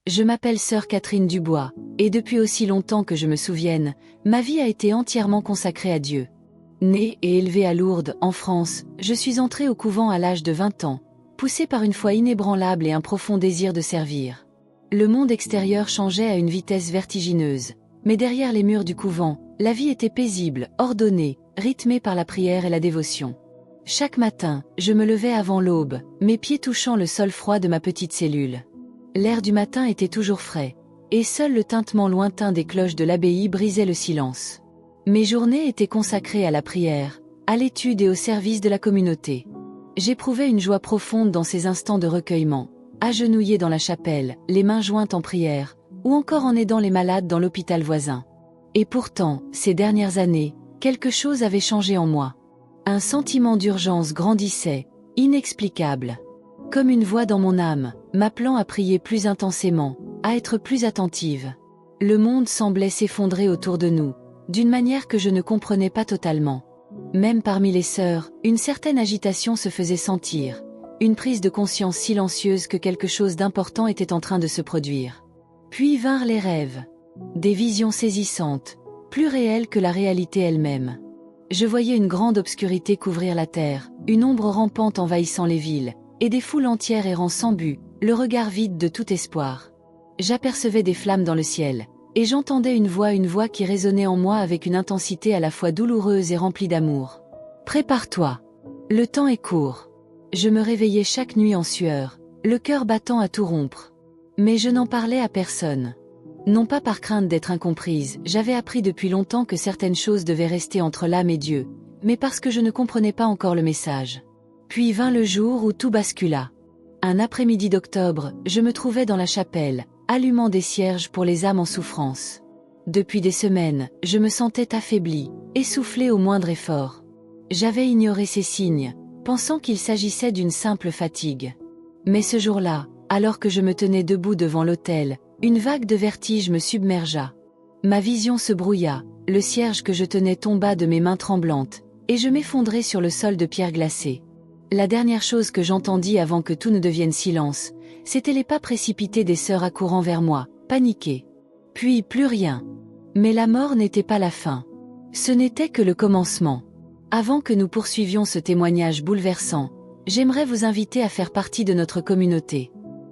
Je m'appelle sœur Catherine Dubois, et depuis aussi longtemps que je me souvienne, ma vie a été entièrement consacrée à Dieu. Née et élevée à Lourdes, en France, je suis entrée au couvent à l'âge de 20 ans, poussée par une foi inébranlable et un profond désir de servir. Le monde extérieur changeait à une vitesse vertigineuse, mais derrière les murs du couvent, la vie était paisible, ordonnée, rythmée par la prière et la dévotion. Chaque matin, je me levais avant l'aube, mes pieds touchant le sol froid de ma petite cellule. L'air du matin était toujours frais, et seul le tintement lointain des cloches de l'abbaye brisait le silence. Mes journées étaient consacrées à la prière, à l'étude et au service de la communauté. J'éprouvais une joie profonde dans ces instants de recueillement, agenouillée dans la chapelle, les mains jointes en prière, ou encore en aidant les malades dans l'hôpital voisin. Et pourtant, ces dernières années, quelque chose avait changé en moi. Un sentiment d'urgence grandissait, inexplicable. Comme une voix dans mon âme, m'appelant à prier plus intensément, à être plus attentive. Le monde semblait s'effondrer autour de nous, d'une manière que je ne comprenais pas totalement. Même parmi les sœurs, une certaine agitation se faisait sentir, une prise de conscience silencieuse que quelque chose d'important était en train de se produire. Puis vinrent les rêves. Des visions saisissantes, plus réelles que la réalité elle-même. Je voyais une grande obscurité couvrir la terre, une ombre rampante envahissant les villes, et des foules entières errant sans but, le regard vide de tout espoir. J'apercevais des flammes dans le ciel, et j'entendais une voix qui résonnait en moi avec une intensité à la fois douloureuse et remplie d'amour. « Prépare-toi. Le temps est court. » Je me réveillais chaque nuit en sueur, le cœur battant à tout rompre. Mais je n'en parlais à personne. Non pas par crainte d'être incomprise, j'avais appris depuis longtemps que certaines choses devaient rester entre l'âme et Dieu, mais parce que je ne comprenais pas encore le message. Puis vint le jour où tout bascula. Un après-midi d'octobre, je me trouvais dans la chapelle, allumant des cierges pour les âmes en souffrance. Depuis des semaines, je me sentais affaiblie, essoufflée au moindre effort. J'avais ignoré ces signes, pensant qu'il s'agissait d'une simple fatigue. Mais ce jour-là, alors que je me tenais debout devant l'autel, une vague de vertige me submergea. Ma vision se brouilla, le cierge que je tenais tomba de mes mains tremblantes, et je m'effondrai sur le sol de pierre glacée. La dernière chose que j'entendis avant que tout ne devienne silence, c'étaient les pas précipités des sœurs accourant vers moi, paniquées. Puis plus rien. Mais la mort n'était pas la fin. Ce n'était que le commencement. Avant que nous poursuivions ce témoignage bouleversant, j'aimerais vous inviter à faire partie de notre communauté.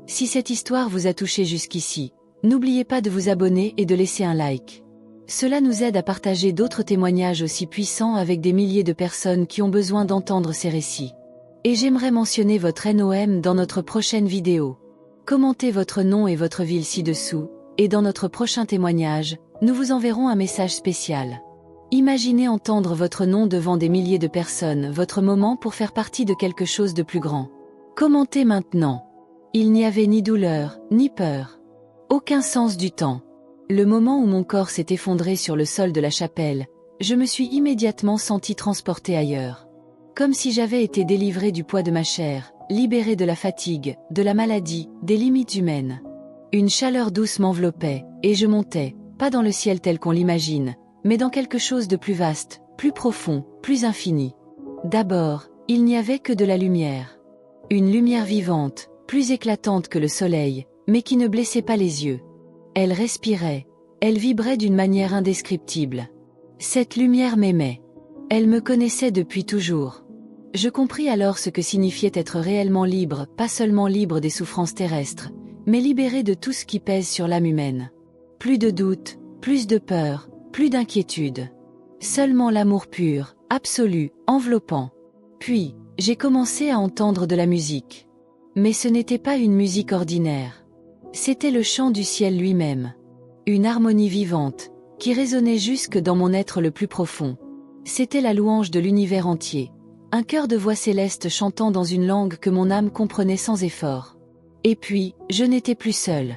Si cette histoire vous a touché jusqu'ici, n'oubliez pas de vous abonner et de laisser un like. Cela nous aide à partager d'autres témoignages aussi puissants avec des milliers de personnes qui ont besoin d'entendre ces récits. Et j'aimerais mentionner votre NOM dans notre prochaine vidéo. Commentez votre nom et votre ville ci-dessous, et dans notre prochain témoignage, nous vous enverrons un message spécial. Imaginez entendre votre nom devant des milliers de personnes, votre moment pour faire partie de quelque chose de plus grand. Commentez maintenant. Il n'y avait ni douleur, ni peur. Aucun sens du temps. Le moment où mon corps s'est effondré sur le sol de la chapelle, je me suis immédiatement sentie transportée ailleurs. Comme si j'avais été délivrée du poids de ma chair, libérée de la fatigue, de la maladie, des limites humaines. Une chaleur douce m'enveloppait, et je montais, pas dans le ciel tel qu'on l'imagine, mais dans quelque chose de plus vaste, plus profond, plus infini. D'abord, il n'y avait que de la lumière. Une lumière vivante, plus éclatante que le soleil, mais qui ne blessait pas les yeux. Elle respirait, elle vibrait d'une manière indescriptible. Cette lumière m'aimait. Elle me connaissait depuis toujours. Je compris alors ce que signifiait être réellement libre, pas seulement libre des souffrances terrestres, mais libéré de tout ce qui pèse sur l'âme humaine. Plus de doute, plus de peur, plus d'inquiétude. Seulement l'amour pur, absolu, enveloppant. Puis, j'ai commencé à entendre de la musique. Mais ce n'était pas une musique ordinaire. C'était le chant du ciel lui-même. Une harmonie vivante, qui résonnait jusque dans mon être le plus profond. C'était la louange de l'univers entier. Un chœur de voix céleste chantant dans une langue que mon âme comprenait sans effort. Et puis, je n'étais plus seule.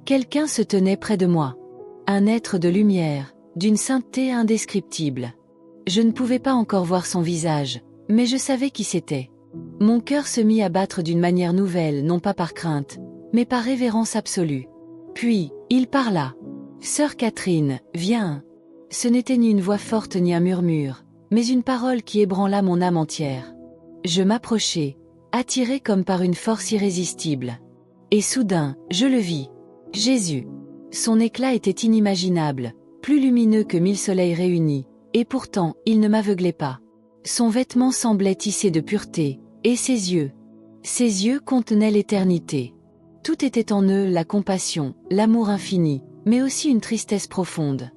Quelqu'un se tenait près de moi. Un être de lumière, d'une sainteté indescriptible. Je ne pouvais pas encore voir son visage, mais je savais qui c'était. Mon cœur se mit à battre d'une manière nouvelle, non pas par crainte, mais par révérence absolue. Puis, il parla. « Sœur Catherine, viens !» Ce n'était ni une voix forte ni un murmure, mais une parole qui ébranla mon âme entière. Je m'approchai, attiré comme par une force irrésistible. Et soudain, je le vis. Jésus. Son éclat était inimaginable, plus lumineux que 1000 soleils réunis, et pourtant, il ne m'aveuglait pas. Son vêtement semblait tissé de pureté, et ses yeux contenaient l'éternité. Tout était en eux, la compassion, l'amour infini, mais aussi une tristesse profonde.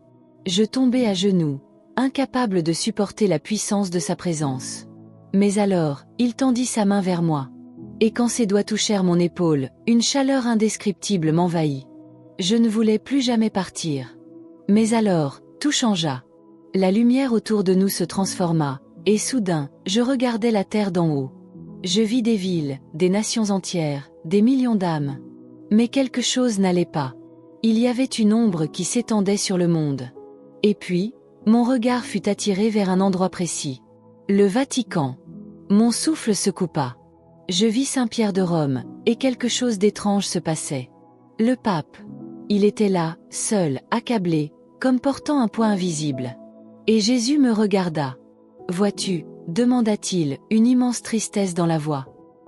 Je tombai à genoux, incapable de supporter la puissance de sa présence. Mais alors, il tendit sa main vers moi. Et quand ses doigts touchèrent mon épaule, une chaleur indescriptible m'envahit. Je ne voulais plus jamais partir. Mais alors, tout changea. La lumière autour de nous se transforma, et soudain, je regardais la terre d'en haut. Je vis des villes, des nations entières, des millions d'âmes. Mais quelque chose n'allait pas. Il y avait une ombre qui s'étendait sur le monde. Et puis, mon regard fut attiré vers un endroit précis. Le Vatican. Mon souffle se coupa. Je vis Saint-Pierre de Rome, et quelque chose d'étrange se passait. Le pape. Il était là, seul, accablé, comme portant un poids invisible. Et Jésus me regarda. « Vois-tu » demanda-t-il, une immense tristesse dans la voix.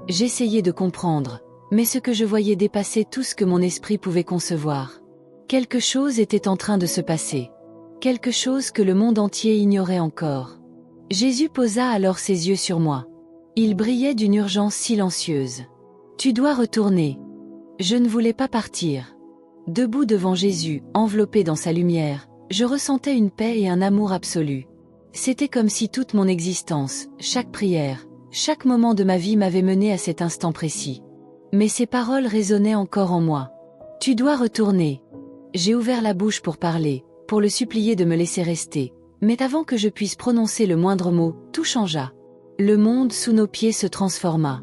J'essayais de comprendre, mais ce que je voyais dépassait tout ce que mon esprit pouvait concevoir. Quelque chose était en train de se passer. Quelque chose que le monde entier ignorait encore. Jésus posa alors ses yeux sur moi. Il brillait d'une urgence silencieuse. « Tu dois retourner. » Je ne voulais pas partir. Debout devant Jésus, enveloppé dans sa lumière, je ressentais une paix et un amour absolu. C'était comme si toute mon existence, chaque prière, chaque moment de ma vie m'avait mené à cet instant précis. Mais ces paroles résonnaient encore en moi. « Tu dois retourner. » J'ai ouvert la bouche pour parler, pour le supplier de me laisser rester, mais avant que je puisse prononcer le moindre mot, tout changea. Le monde sous nos pieds se transforma.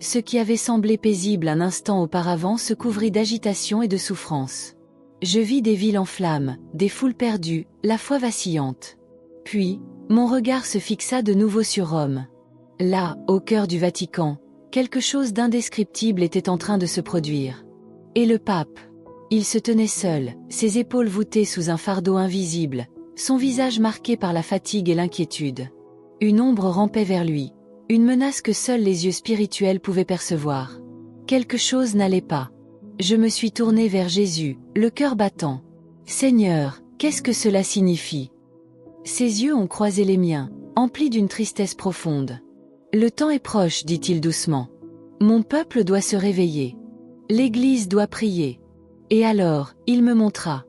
Ce qui avait semblé paisible un instant auparavant se couvrit d'agitation et de souffrance. Je vis des villes en flammes, des foules perdues, la foi vacillante. Puis, mon regard se fixa de nouveau sur Rome. Là, au cœur du Vatican, quelque chose d'indescriptible était en train de se produire. Et le pape. Il se tenait seul, ses épaules voûtées sous un fardeau invisible, son visage marqué par la fatigue et l'inquiétude. Une ombre rampait vers lui, une menace que seuls les yeux spirituels pouvaient percevoir. Quelque chose n'allait pas. Je me suis tournée vers Jésus, le cœur battant. « Seigneur, qu'est-ce que cela signifie ?» Ses yeux ont croisé les miens, emplis d'une tristesse profonde. « Le temps est proche, dit-il doucement. Mon peuple doit se réveiller. L'Église doit prier. » Et alors, il me montra.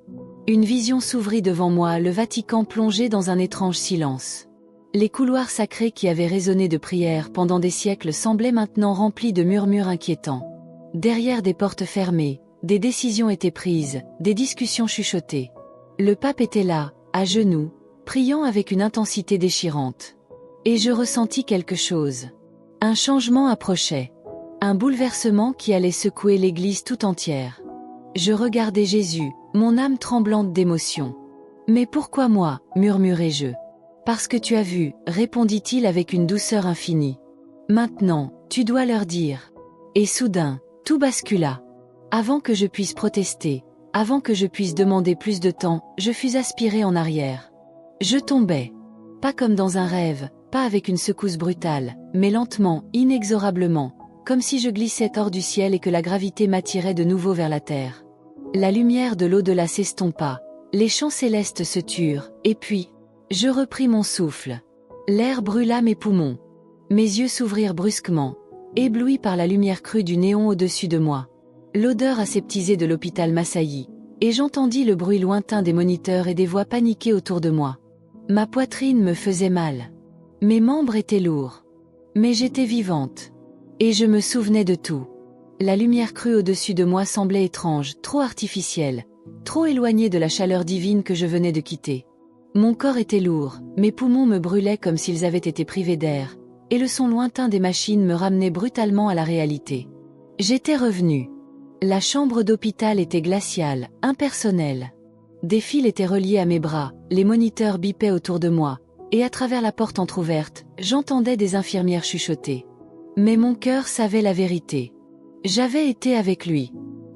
Une vision s'ouvrit devant moi, le Vatican plongé dans un étrange silence. Les couloirs sacrés qui avaient résonné de prières pendant des siècles semblaient maintenant remplis de murmures inquiétants. Derrière des portes fermées, des décisions étaient prises, des discussions chuchotées. Le pape était là, à genoux, priant avec une intensité déchirante. Et je ressentis quelque chose. Un changement approchait. Un bouleversement qui allait secouer l'Église tout entière. Je regardais Jésus, mon âme tremblante d'émotion. « Mais pourquoi moi » murmurai-je. « Parce que tu as vu » répondit-il avec une douceur infinie. « Maintenant, tu dois leur dire. » Et soudain, tout bascula. Avant que je puisse protester, avant que je puisse demander plus de temps, je fus aspiré en arrière. Je tombais. Pas comme dans un rêve, pas avec une secousse brutale, mais lentement, inexorablement, comme si je glissais hors du ciel et que la gravité m'attirait de nouveau vers la terre. La lumière de l'au-delà s'estompa, les chants célestes se turent, et puis, je repris mon souffle. L'air brûla mes poumons. Mes yeux s'ouvrirent brusquement, éblouis par la lumière crue du néon au-dessus de moi. L'odeur aseptisée de l'hôpital m'assaillit, et j'entendis le bruit lointain des moniteurs et des voix paniquées autour de moi. Ma poitrine me faisait mal. Mes membres étaient lourds. Mais j'étais vivante. Et je me souvenais de tout. La lumière crue au-dessus de moi semblait étrange, trop artificielle, trop éloignée de la chaleur divine que je venais de quitter. Mon corps était lourd, mes poumons me brûlaient comme s'ils avaient été privés d'air, et le son lointain des machines me ramenait brutalement à la réalité. J'étais revenue. La chambre d'hôpital était glaciale, impersonnelle. Des fils étaient reliés à mes bras, les moniteurs bipaient autour de moi, et à travers la porte entr'ouverte, j'entendais des infirmières chuchoter. Mais mon cœur savait la vérité. J'avais été avec lui.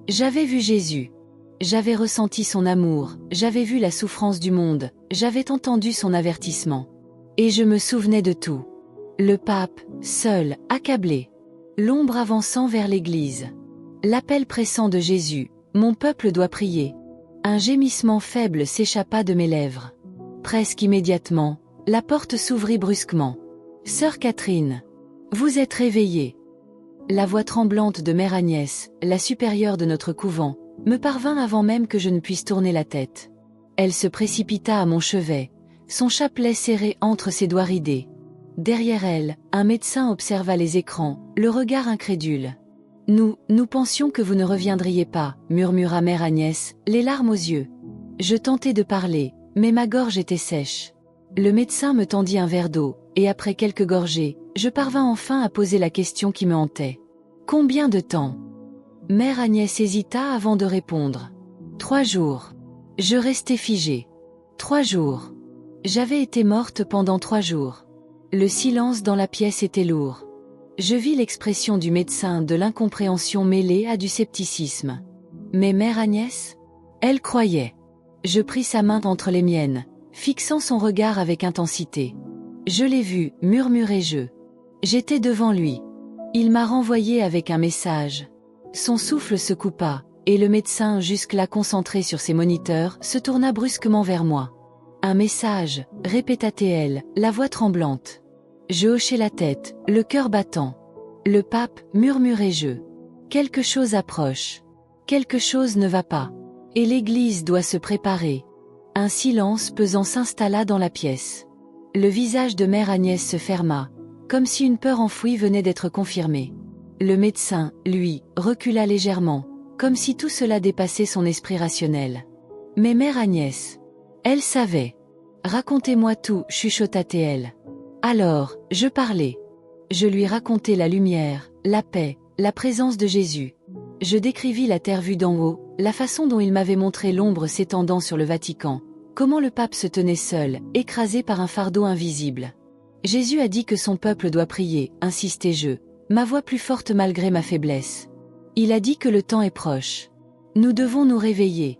J'avais vu Jésus. J'avais ressenti son amour, j'avais vu la souffrance du monde, j'avais entendu son avertissement. Et je me souvenais de tout. Le pape, seul, accablé. L'ombre avançant vers l'église. L'appel pressant de Jésus, Mon peuple doit prier. Un gémissement faible s'échappa de mes lèvres. Presque immédiatement, la porte s'ouvrit brusquement. Sœur Catherine, vous êtes réveillée. La voix tremblante de Mère Agnès, la supérieure de notre couvent, me parvint avant même que je ne puisse tourner la tête. Elle se précipita à mon chevet, son chapelet serré entre ses doigts ridés. Derrière elle, un médecin observa les écrans, le regard incrédule. Nous pensions que vous ne reviendriez pas, murmura Mère Agnès, les larmes aux yeux. Je tentai de parler, mais ma gorge était sèche. Le médecin me tendit un verre d'eau, et après quelques gorgées, je parvins enfin à poser la question qui me hantait. Combien de temps? Mère Agnès hésita avant de répondre. 3 jours. Je restai figée. 3 jours. J'avais été morte pendant 3 jours. Le silence dans la pièce était lourd. Je vis l'expression du médecin de l'incompréhension mêlée à du scepticisme. Mais Mère Agnès? Elle croyait. Je pris sa main entre les miennes, fixant son regard avec intensité. Je l'ai vu, murmurai-je. J'étais devant lui. Il m'a renvoyé avec un message. Son souffle se coupa, et le médecin, jusque-là concentré sur ses moniteurs, se tourna brusquement vers moi. Un message, répéta-t-elle, la voix tremblante. Je hochai la tête, le cœur battant. Le pape, murmurai-je. Quelque chose approche. Quelque chose ne va pas. Et l'Église doit se préparer. Un silence pesant s'installa dans la pièce. Le visage de Mère Agnès se ferma, comme si une peur enfouie venait d'être confirmée. Le médecin, lui, recula légèrement, comme si tout cela dépassait son esprit rationnel. Mais Mère Agnès, elle savait. Racontez-moi tout, chuchota-t-elle. Alors, je parlais. Je lui racontai la lumière, la paix, la présence de Jésus. Je décrivis la terre vue d'en haut, la façon dont il m'avait montré l'ombre s'étendant sur le Vatican, comment le pape se tenait seul, écrasé par un fardeau invisible. Jésus a dit que son peuple doit prier, insistai-je, ma voix plus forte malgré ma faiblesse. Il a dit que le temps est proche. Nous devons nous réveiller.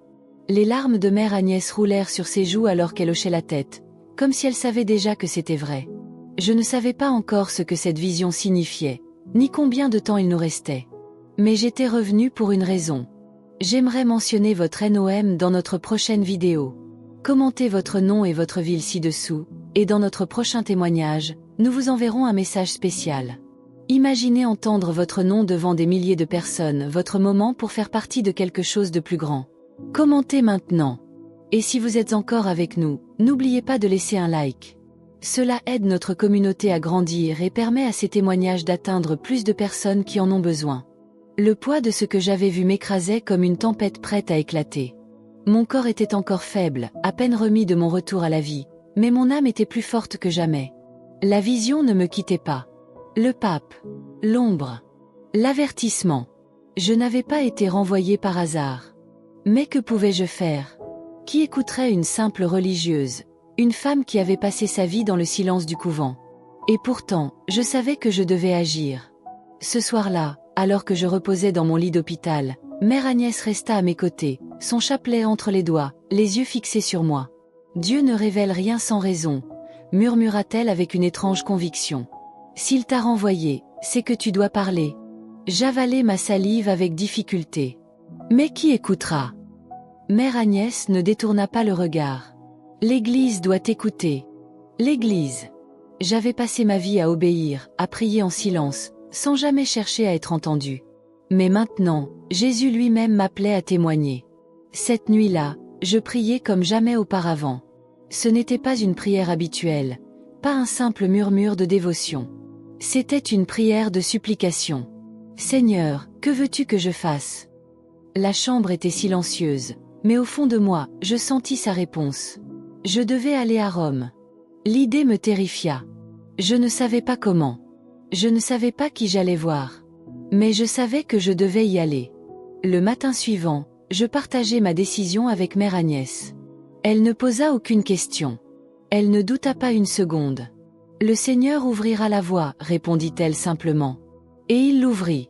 Les larmes de Mère Agnès roulèrent sur ses joues alors qu'elle hochait la tête, comme si elle savait déjà que c'était vrai. Je ne savais pas encore ce que cette vision signifiait, ni combien de temps il nous restait. Mais j'étais revenue pour une raison. J'aimerais mentionner votre NOM dans notre prochaine vidéo. Commentez votre nom et votre ville ci-dessous, et dans notre prochain témoignage, nous vous enverrons un message spécial. Imaginez entendre votre nom devant des milliers de personnes, votre moment pour faire partie de quelque chose de plus grand. Commentez maintenant. Et si vous êtes encore avec nous, n'oubliez pas de laisser un like. Cela aide notre communauté à grandir et permet à ces témoignages d'atteindre plus de personnes qui en ont besoin. Le poids de ce que j'avais vu m'écrasait comme une tempête prête à éclater. Mon corps était encore faible, à peine remis de mon retour à la vie, mais mon âme était plus forte que jamais. La vision ne me quittait pas. Le pape, l'ombre, l'avertissement. Je n'avais pas été renvoyé par hasard. Mais que pouvais-je faire? Qui écouterait une simple religieuse, une femme qui avait passé sa vie dans le silence du couvent? Et pourtant, je savais que je devais agir. Ce soir-là, alors que je reposais dans mon lit d'hôpital, Mère Agnès resta à mes côtés, son chapelet entre les doigts, les yeux fixés sur moi. Dieu ne révèle rien sans raison, murmura-t-elle avec une étrange conviction. S'il t'a renvoyé, c'est que tu dois parler. J'avalai ma salive avec difficulté. Mais qui écoutera? Mère Agnès ne détourna pas le regard. L'Église doit écouter. L'Église. J'avais passé ma vie à obéir, à prier en silence, sans jamais chercher à être entendu. Mais maintenant, Jésus lui-même m'appelait à témoigner. Cette nuit-là, je priais comme jamais auparavant. Ce n'était pas une prière habituelle, pas un simple murmure de dévotion. C'était une prière de supplication. Seigneur, que veux-tu que je fasse? La chambre était silencieuse, mais au fond de moi, je sentis sa réponse. Je devais aller à Rome. L'idée me terrifia. Je ne savais pas comment. Je ne savais pas qui j'allais voir. Mais je savais que je devais y aller. Le matin suivant, je partageai ma décision avec Mère Agnès. Elle ne posa aucune question. Elle ne douta pas une seconde. Le Seigneur ouvrira la voie, répondit-elle simplement. Et il l'ouvrit.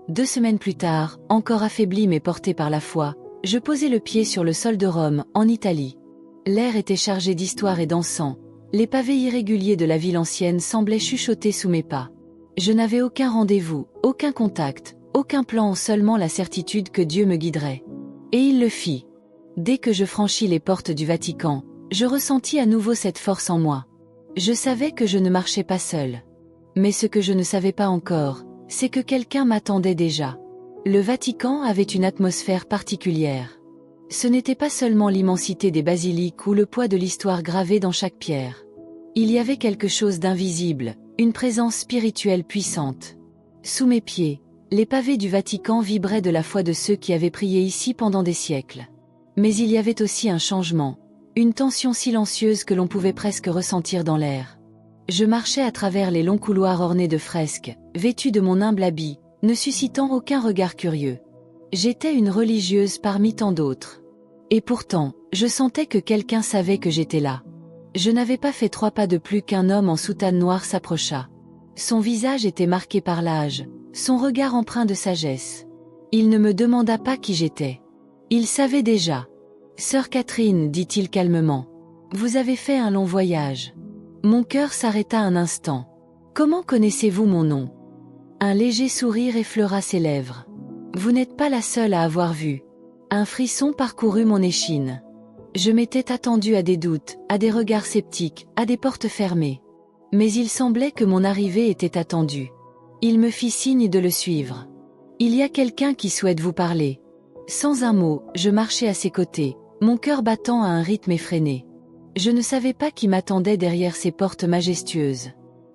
2 semaines plus tard, encore affaibli mais porté par la foi, je posai le pied sur le sol de Rome, en Italie. L'air était chargé d'histoire et d'encens. Les pavés irréguliers de la ville ancienne semblaient chuchoter sous mes pas. Je n'avais aucun rendez-vous, aucun contact, aucun plan, seulement la certitude que Dieu me guiderait. Et il le fit. Dès que je franchis les portes du Vatican, je ressentis à nouveau cette force en moi. Je savais que je ne marchais pas seul. Mais ce que je ne savais pas encore, c'est que quelqu'un m'attendait déjà. Le Vatican avait une atmosphère particulière. Ce n'était pas seulement l'immensité des basiliques ou le poids de l'histoire gravée dans chaque pierre. Il y avait quelque chose d'invisible, une présence spirituelle puissante. Sous mes pieds, les pavés du Vatican vibraient de la foi de ceux qui avaient prié ici pendant des siècles. Mais il y avait aussi un changement, une tension silencieuse que l'on pouvait presque ressentir dans l'air. Je marchais à travers les longs couloirs ornés de fresques, vêtus de mon humble habit, ne suscitant aucun regard curieux. J'étais une religieuse parmi tant d'autres. Et pourtant, je sentais que quelqu'un savait que j'étais là. Je n'avais pas fait 3 pas de plus qu'un homme en soutane noire s'approcha. Son visage était marqué par l'âge, son regard empreint de sagesse. Il ne me demanda pas qui j'étais. Il savait déjà. « Sœur Catherine, dit-il calmement. Vous avez fait un long voyage. » Mon cœur s'arrêta un instant. « Comment connaissez-vous mon nom ?» Un léger sourire effleura ses lèvres. « Vous n'êtes pas la seule à avoir vu. » Un frisson parcourut mon échine. Je m'étais attendue à des doutes, à des regards sceptiques, à des portes fermées. Mais il semblait que mon arrivée était attendue. Il me fit signe de le suivre. « Il y a quelqu'un qui souhaite vous parler. » Sans un mot, je marchai à ses côtés, mon cœur battant à un rythme effréné. Je ne savais pas qui m'attendait derrière ces portes majestueuses.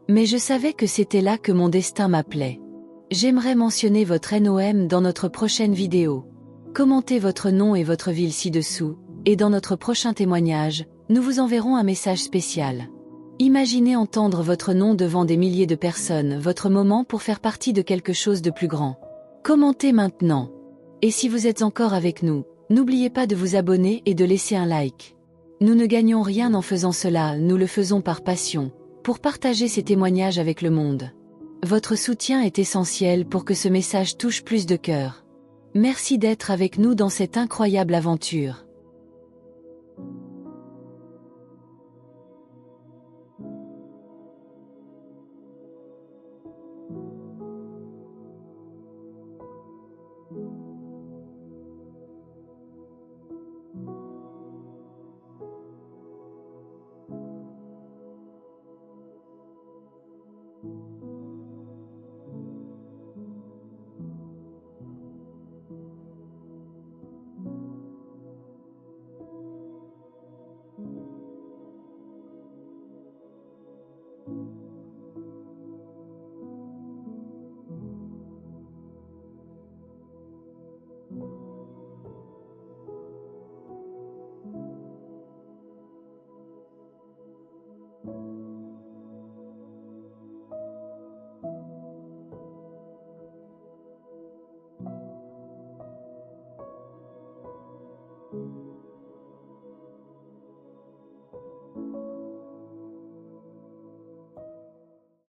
Mais je savais que c'était là que mon destin m'appelait. J'aimerais mentionner votre NOM dans notre prochaine vidéo. Commentez votre nom et votre ville ci-dessous, et dans notre prochain témoignage, nous vous enverrons un message spécial. Imaginez entendre votre nom devant des milliers de personnes, votre moment pour faire partie de quelque chose de plus grand. Commentez maintenant. Et si vous êtes encore avec nous, n'oubliez pas de vous abonner et de laisser un like. Nous ne gagnons rien en faisant cela, nous le faisons par passion, pour partager ces témoignages avec le monde. Votre soutien est essentiel pour que ce message touche plus de cœurs. Merci d'être avec nous dans cette incroyable aventure.